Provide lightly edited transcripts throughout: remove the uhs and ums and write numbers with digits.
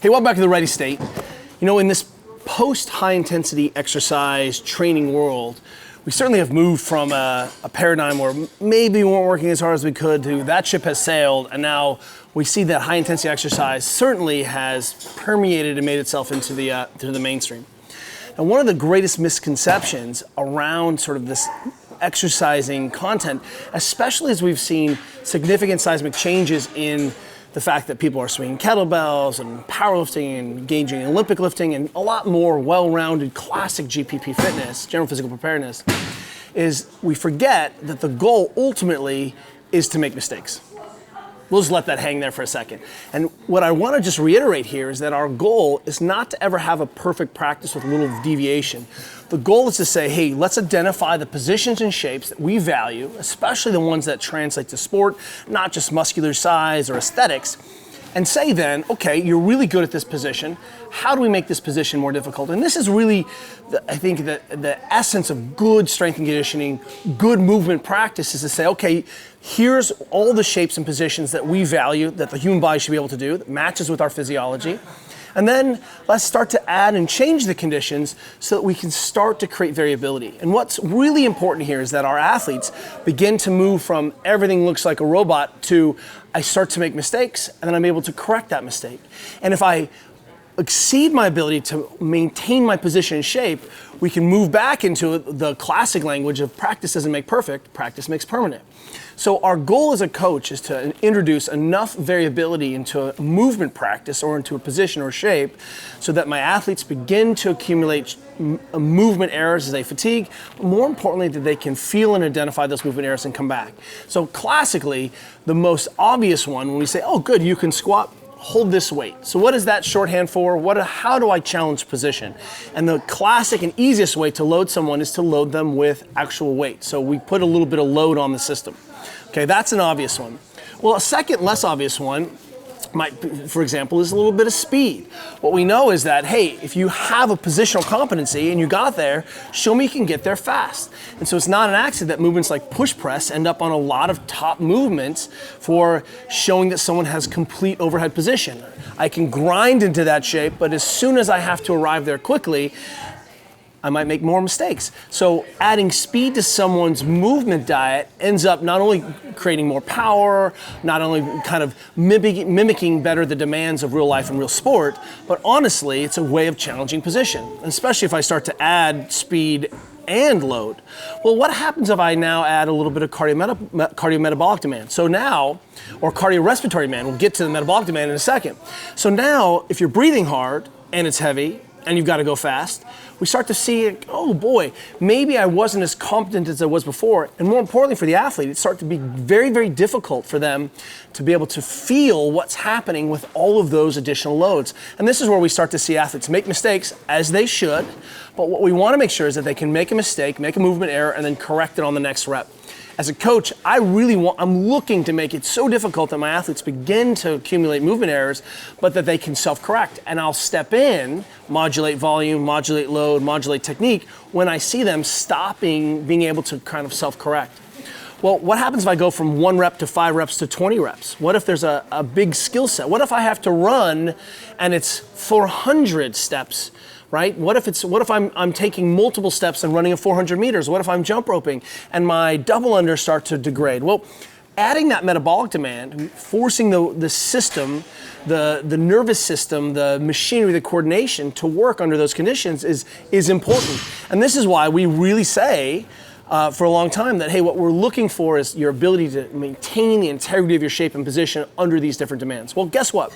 Hey, welcome back to the Ready State. You know, in this post-high intensity exercise training world, we certainly have moved from a paradigm where maybe we weren't working as hard as we could to that ship has sailed, and now we see that high intensity exercise certainly has permeated and made itself into the mainstream. And one of the greatest misconceptions around sort of this exercising content, especially as we've seen significant seismic changes in the fact that people are swinging kettlebells and powerlifting and engaging in Olympic lifting and a lot more well-rounded classic GPP fitness, general physical preparedness, is we forget that the goal ultimately is to make mistakes. We'll just let that hang there for a second. And what I want to just reiterate here is that our goal is not to ever have a perfect practice with a little deviation. The goal is to say, hey, let's identify the positions and shapes that we value, especially the ones that translate to sport, not just muscular size or aesthetics, and say then, okay, you're really good at this position. How do we make this position more difficult? And this is really, I think, the essence of good strength and conditioning, good movement practice is to say, okay, here's all the shapes and positions that we value, that the human body should be able to do, that matches with our physiology. And then let's start to add and change the conditions so that we can start to create variability. And what's really important here is that our athletes begin to move from everything looks like a robot to I start to make mistakes and then I'm able to correct that mistake. And if I exceed my ability to maintain my position and shape, we can move back into the classic language of practice doesn't make perfect, practice makes permanent. So our goal as a coach is to introduce enough variability into a movement practice or into a position or shape so that my athletes begin to accumulate movement errors as they fatigue, but more importantly that they can feel and identify those movement errors and come back. So classically, the most obvious one when we say, oh good, you can squat, hold this weight. So what is that shorthand for? How do I challenge position? And the classic and easiest way to load someone is to load them with actual weight. So we put a little bit of load on the system. Okay, that's an obvious one. Well, a second less obvious one might, for example, is a little bit of speed. What we know is that, hey, if you have a positional competency and you got there, show me you can get there fast. And so it's not an accident that movements like push press end up on a lot of top movements for showing that someone has complete overhead position. I can grind into that shape, but as soon as I have to arrive there quickly, I might make more mistakes. So adding speed to someone's movement diet ends up not only creating more power, not only kind of mimicking better the demands of real life and real sport, but honestly, it's a way of challenging position, especially if I start to add speed and load. Well, what happens if I now add a little bit of cardiometabolic demand? So now, or cardiorespiratory demand, we'll get to the metabolic demand in a second. So now, if you're breathing hard and it's heavy, and you've got to go fast, we start to see, oh boy, maybe I wasn't as competent as I was before. And more importantly for the athlete, it starts to be very, very difficult for them to be able to feel what's happening with all of those additional loads. And this is where we start to see athletes make mistakes, as they should, but what we want to make sure is that they can make a mistake, make a movement error, and then correct it on the next rep. As a coach, I'm looking to make it so difficult that my athletes begin to accumulate movement errors, but that they can self-correct. And I'll step in, modulate volume, modulate load, modulate technique when I see them stopping being able to kind of self-correct. Well, what happens if I go from 1 rep to 5 reps to 20 reps? What if there's a big skill set? What if I have to run and it's 400 steps? Right? What if I'm taking multiple steps and running at 400 meters? What if I'm jump roping and my double unders start to degrade? Well, adding that metabolic demand, forcing the system, the nervous system, the machinery, the coordination to work under those conditions is important. And this is why we really say for a long time that, hey, what we're looking for is your ability to maintain the integrity of your shape and position under these different demands. Well, guess what?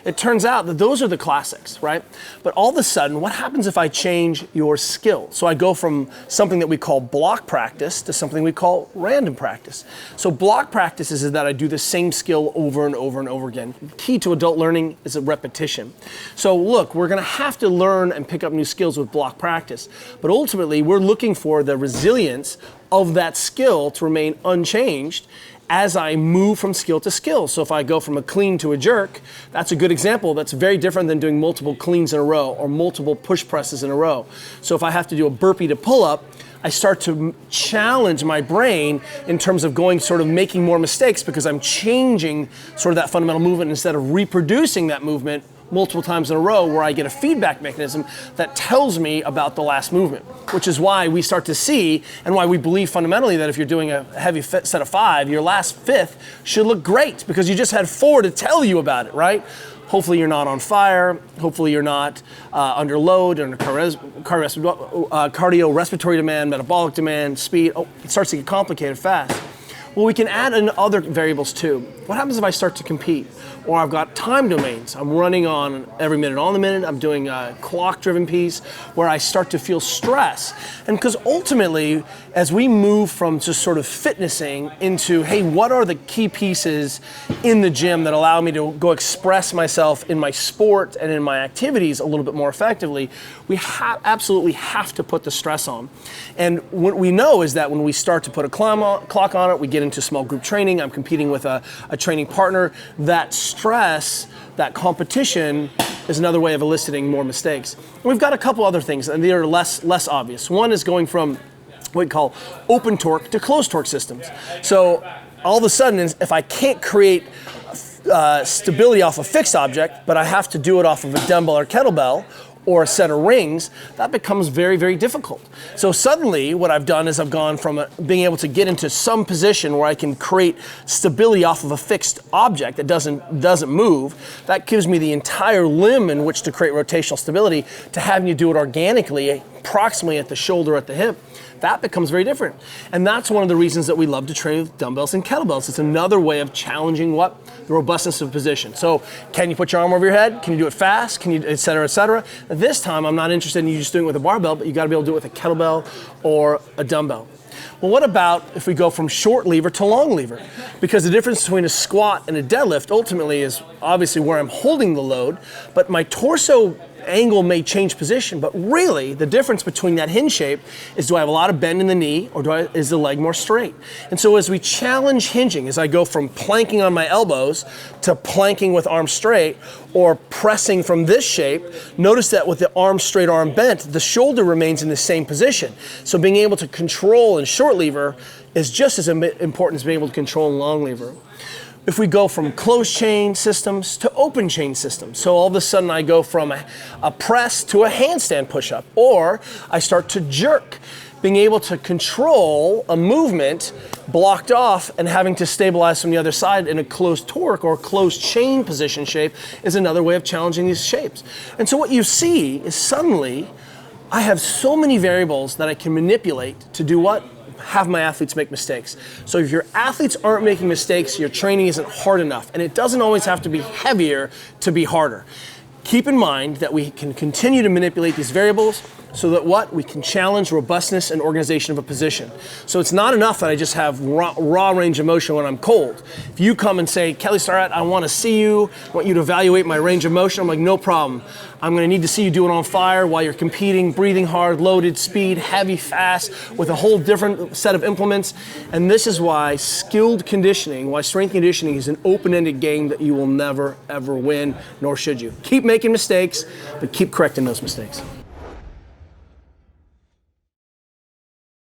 It turns out that those are the classics, right? But all of a sudden, what happens if I change your skill? So I go from something that we call block practice to something we call random practice. So block practice is that I do the same skill over and over and over again. Key to adult learning is a repetition. So look, we're gonna have to learn and pick up new skills with block practice, but ultimately we're looking for the resilience of that skill to remain unchanged as I move from skill to skill. So if I go from a clean to a jerk, that's a good example. That's very different than doing multiple cleans in a row or multiple push presses in a row. So if I have to do a burpee to pull up, I start to challenge my brain in terms of going sort of making more mistakes because I'm changing sort of that fundamental movement instead of reproducing that movement multiple times in a row where I get a feedback mechanism that tells me about the last movement, which is why we start to see and why we believe fundamentally that if you're doing a heavy set of 5, your last 5th should look great because you just had 4 to tell you about it, right? Hopefully you're not on fire. Hopefully you're not under load, under cardiorespiratory demand, metabolic demand, speed. Oh, it starts to get complicated fast. Well, we can add in other variables too. What happens if I start to compete? Or I've got time domains. I'm running on every minute on the minute. I'm doing a clock-driven piece where I start to feel stress. And because ultimately, as we move from just sort of fitnessing into, hey, what are the key pieces in the gym that allow me to go express myself in my sport and in my activities a little bit more effectively, we absolutely have to put the stress on. And what we know is that when we start to put a clock on it, we get into small group training, I'm competing with a training partner, that stress, that competition is another way of eliciting more mistakes. And we've got a couple other things, and they are less obvious. One is going from what we call open torque to closed torque systems. So all of a sudden, if I can't create stability off a fixed object, but I have to do it off of a dumbbell or kettlebell, or a set of rings, that becomes very, very difficult. So suddenly what I've done is I've gone from being able to get into some position where I can create stability off of a fixed object that doesn't move. That gives me the entire limb in which to create rotational stability, to having you do it organically, approximately at the shoulder, at the hip. That becomes very different. And that's one of the reasons that we love to train with dumbbells and kettlebells. It's another way of challenging what? The robustness of position. So can you put your arm over your head? Can you do it fast? Can you, et cetera, et cetera? This time, I'm not interested in you just doing it with a barbell, but you gotta be able to do it with a kettlebell or a dumbbell. Well, what about if we go from short lever to long lever? Because the difference between a squat and a deadlift ultimately is obviously where I'm holding the load, but my torso angle may change position, but really the difference between that hinge shape is, do I have a lot of bend in the knee, or is the leg more straight? And so as we challenge hinging, as I go from planking on my elbows to planking with arms straight, or pressing from this shape, notice that with the arm straight, arm bent, the shoulder remains in the same position. So being able to control in short lever is just as important as being able to control in long lever. If we go from closed chain systems to open chain systems, so all of a sudden I go from a press to a handstand push-up, or I start to jerk, being able to control a movement blocked off and having to stabilize from the other side in a closed torque or closed chain position shape is another way of challenging these shapes. And so what you see is suddenly I have so many variables that I can manipulate to do what? Have my athletes make mistakes. So if your athletes aren't making mistakes, your training isn't hard enough. And it doesn't always have to be heavier to be harder. Keep in mind that we can continue to manipulate these variables so that what? We can challenge robustness and organization of a position. So it's not enough that I just have raw range of motion when I'm cold. If you come and say, Kelly Starrett, I want to see you, I want you to evaluate my range of motion, I'm like, no problem. I'm going to need to see you do it on fire while you're competing, breathing hard, loaded, speed, heavy, fast, with a whole different set of implements. And this is why skilled conditioning, why strength conditioning is an open-ended game that you will never, ever win, nor should you. Keep making mistakes, but keep correcting those mistakes.